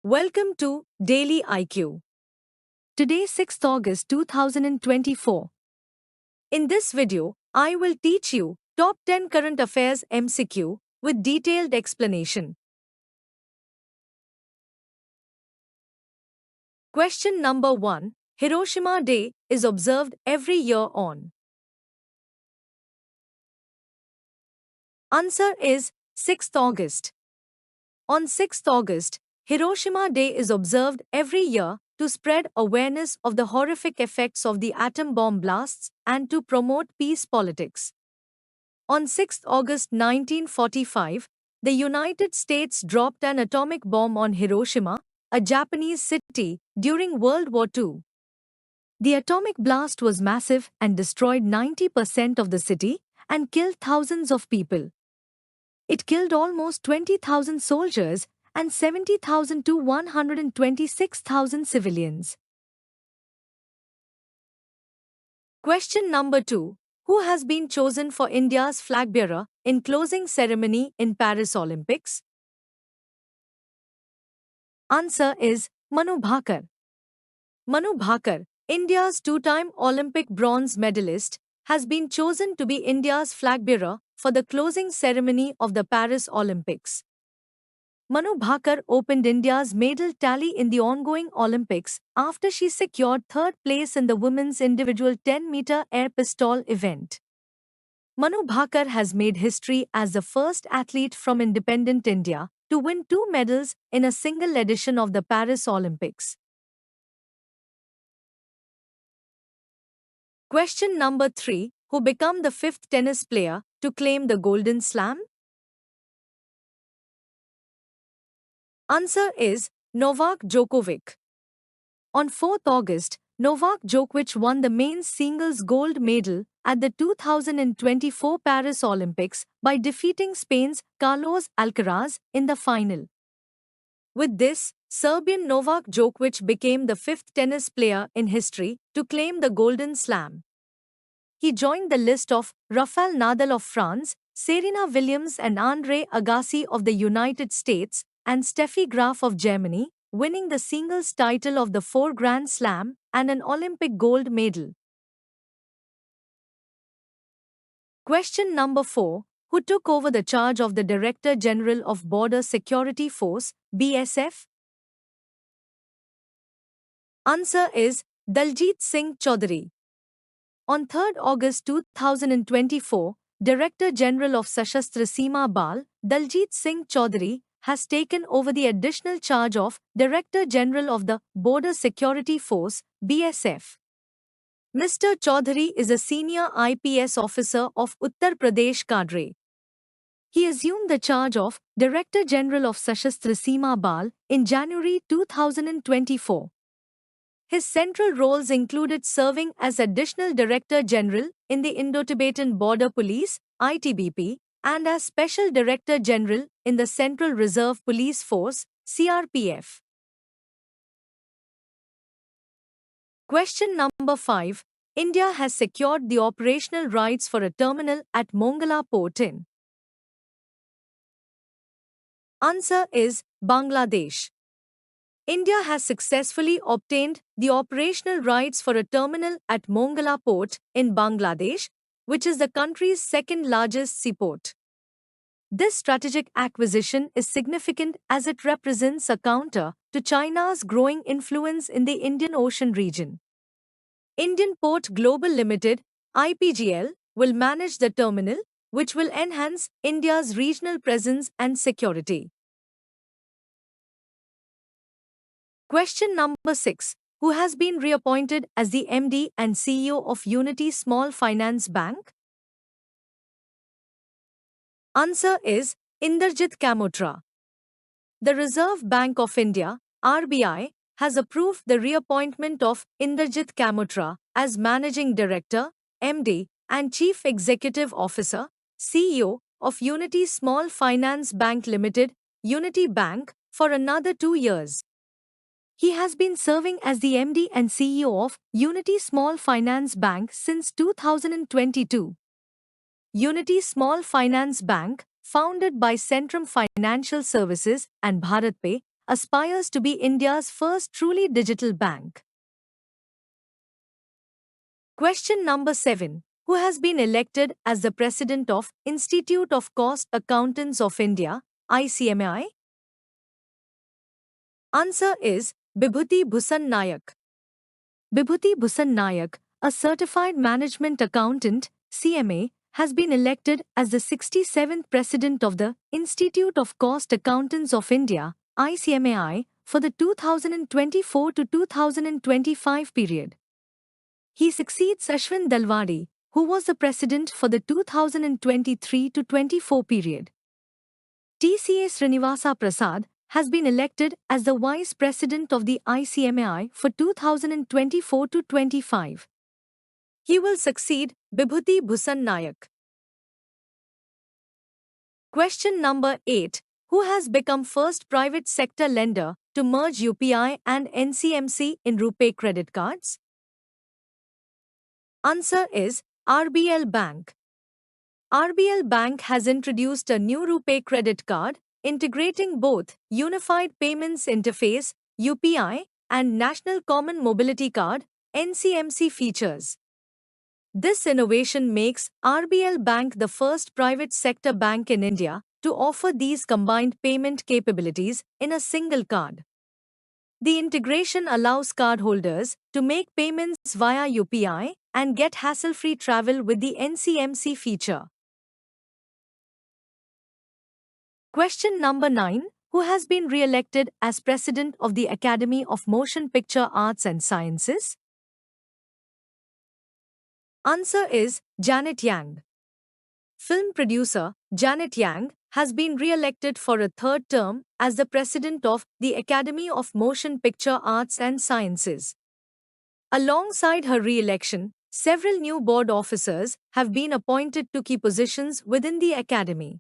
Welcome to Daily IQ. Today 6th August 2024. In this video, I will teach you top 10 current affairs MCQ with detailed explanation. Question number 1. Hiroshima Day is observed every year on. Answer is 6th August. On 6th August, Hiroshima Day is observed every year to spread awareness of the horrific effects of the atom bomb blasts and to promote peace politics. On 6 August 1945, the United States dropped an atomic bomb on Hiroshima, a Japanese city, during World War II. The atomic blast was massive and destroyed 90% of the city and killed thousands of people. It killed almost 20,000 soldiers and 70,000 to 126,000 civilians. Question number 2. Who has been chosen for India's flag bearer in closing ceremony in Paris Olympics? Answer is Manu Bhakar. Manu Bhakar, India's two-time Olympic bronze medalist, has been chosen to be India's flag bearer for the closing ceremony of the Paris Olympics. Manu Bhakar opened India's medal tally in the ongoing Olympics after she secured third place in the women's individual 10-meter air pistol event. Manu Bhakar has made history as the first athlete from independent India to win 2 medals in a single edition of the Paris Olympics. Question number 3. Who became the 5th tennis player to claim the Golden Slam? Answer is Novak Djokovic. On 4th August, Novak Djokovic won the men's singles gold medal at the 2024 Paris Olympics by defeating Spain's Carlos Alcaraz in the final. With this, Serbian Novak Djokovic became the 5th tennis player in history to claim the Golden Slam. He joined the list of Rafael Nadal of France, Serena Williams and Andre Agassi of the United States, and Steffi Graf of Germany, winning the singles title of the 4 Grand Slam and an Olympic gold medal. Question number 4. Who took over the charge of the Director General of Border Security Force, BSF? Answer is Daljit Singh Chaudhary. On 3rd August 2024, Director General of Sashastra Seema Bal, Daljit Singh Chaudhary, has taken over the additional charge of Director General of the Border Security Force, BSF. Mr. Chaudhary is a senior IPS officer of Uttar Pradesh cadre. He assumed the charge of Director General of Sashastra Seema Bal in January 2024. His central roles included serving as Additional Director General in the Indo-Tibetan Border Police, ITBP, and as Special Director General in the Central Reserve Police Force, CRPF. Question number 5. India has secured the operational rights for a terminal at Mongala Port in. Answer is Bangladesh. India has successfully obtained the operational rights for a terminal at Mongala Port in Bangladesh, which is the country's second-largest seaport. This strategic acquisition is significant as it represents a counter to China's growing influence in the Indian Ocean region. Indian Port Global Limited, IPGL, will manage the terminal, which will enhance India's regional presence and security. Question number 6. Who has been reappointed as the MD and CEO of Unity Small Finance Bank? Answer is Inderjit Kamotra. The Reserve Bank of India, RBI, has approved the reappointment of Inderjit Kamotra as Managing Director, MD, and Chief Executive Officer, CEO, of Unity Small Finance Bank Limited, Unity Bank, for another 2 years. He has been serving as the MD and CEO of Unity Small Finance Bank since 2022. Unity Small Finance Bank, founded by Centrum Financial Services and BharatPe, aspires to be India's first truly digital bank. Question number 7. Who has been elected as the President of Institute of Cost Accountants of India, ICMAI? Answer is Bibhuti Bhushan Nayak. Bibhuti Bhushan Nayak, a certified management accountant, CMA, has been elected as the 67th President of the Institute of Cost Accountants of India, ICMAI, for the 2024 to 2025 period. He succeeds Ashwin Dalwadi, who was the president for the 2023 to 24 period. TCA Srinivasa Prasad has been elected as the vice president of the ICMAI for 2024 to 25. He will succeed Bibhuti Bhushan Nayak. Question number 8. Who has become first private sector lender to merge UPI and NCMC in RuPay credit cards? Answer is RBL Bank. RBL Bank has introduced a new RuPay credit card integrating both Unified Payments Interface (UPI) and National Common Mobility Card (NCMC) features. This innovation makes RBL Bank the first private sector bank in India to offer these combined payment capabilities in a single card. The integration allows cardholders to make payments via UPI and get hassle-free travel with the NCMC feature. Question number 9. Who has been re-elected as President of the Academy of Motion Picture Arts and Sciences? Answer is Janet Yang. Film producer Janet Yang has been re-elected for a third term as the President of the Academy of Motion Picture Arts and Sciences. Alongside her re-election, several new board officers have been appointed to key positions within the Academy.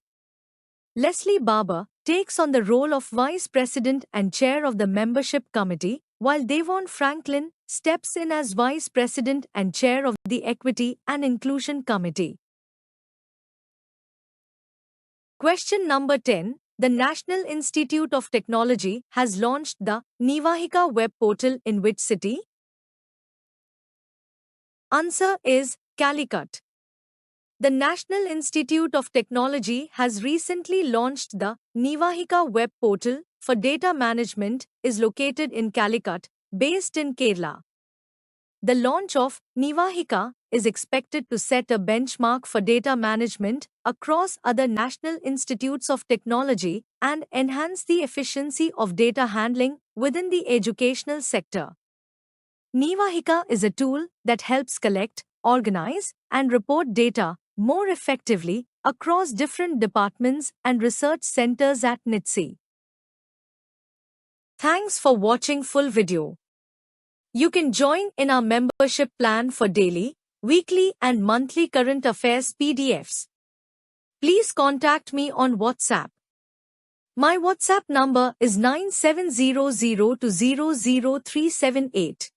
Leslie Barber takes on the role of Vice President and Chair of the Membership Committee, while Devon Franklin steps in as Vice President and Chair of the Equity and Inclusion Committee. Question number 10. The National Institute of Technology has launched the Nivahika web portal in which city? Answer is Calicut. The National Institute of Technology has recently launched the Nivahika web portal for data management is located in Calicut, based in Kerala. The launch of Nivahika is expected to set a benchmark for data management across other national institutes of technology and enhance the efficiency of data handling within the educational sector. Nivahika is a tool that helps collect, organize, and report data more effectively across different departments and research centers at NITSI. Thanks for watching full video. You can join in our membership plan for daily, weekly and monthly current affairs PDFs. Please contact me on WhatsApp. My WhatsApp number is 9700200378.